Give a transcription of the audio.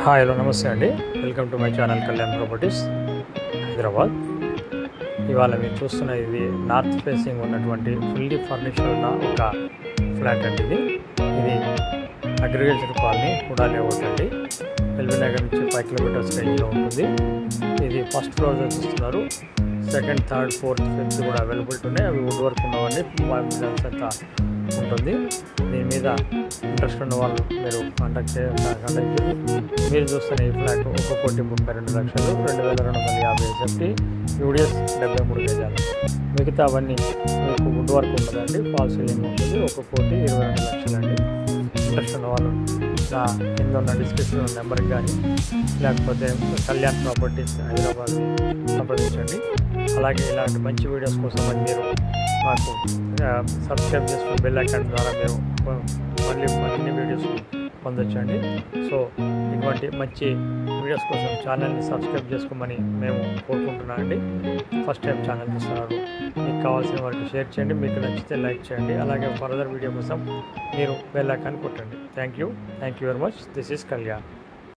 Hi hello నమస్తే అండి. Welcome to my channel Kalyan properties Hyderabad. ఇవాళ మీరు చూస్తున్న ఇది నార్త్ ఫేసింగ్ ఉన్నటువంటి ఫుల్లీ ఫర్నిష్డ్ ఉన్న ఒక ఫ్లాట్ అండి. ఇది అగ్రికల్చర్ కాలనీ హుడా లేఅవుట్ అండి. ఎల్బీ నగర్ నుంచి 5 కిలోమీటర్స్ రేంజ్లో ఉంటుంది. ఇది ఫస్ట్ ఫ్లోర్ చూస్తున్నారు. సెకండ్, థర్డ్, ఫోర్త్, ఫిఫ్త్ కూడా అవైలబిలిటీ ఉన్నాయి. అవి వుడ్ వర్క్ ఉన్నవండి. అంతా ఉంటుంది. దీని మీద ఇంట్రెస్ట్ ఉన్న వాళ్ళు మీరు కాంటాక్ట్ మీరు చూస్తున్న ఈ ఫ్లాట్ 1,32,00,000, 2,250 ఎస్ఎఫ్టీ, యూడిఎస్ 73 గజాలు. మిగతా అవన్నీ మీకు వుడ్ వర్క్ ఉండదండి. ఫాల్ సీలింగ్ ఉంటుంది. 1,22,00,000 అండి. ఇంట్రెస్ట్ ఉన్న వాళ్ళు నా కింద ఉన్న డిస్క్రిప్షన్ నెంబర్కి కానీ లేకపోతే కళ్యాణ్ ప్రాపర్టీస్ హైదరాబాద్ సంప్రదించండి. అలాగే ఇలాంటి మంచి వీడియోస్ కోసం మీరు మాకు సబ్స్క్రైబ్ చేసుకుని బెల్ ఐకాన్ ద్వారా మీరు మళ్ళీ మరిన్ని వీడియోస్ పొందొచ్చండి. సో ఇటువంటి మంచి వీడియోస్ కోసం ఛానల్ని సబ్స్క్రైబ్ చేసుకోమని మేము కోరుకుంటున్నామండి. ఫస్ట్ టైం ఛానల్ చూస్తున్నారు, మీకు కావాల్సిన వారికి షేర్ చేయండి. మీకు నచ్చితే లైక్ చేయండి. అలాగే ఫర్దర్ వీడియో కోసం మీరు బెల్ ఐకాన్ కొట్టండి. Thank you very much. This is Kalyan.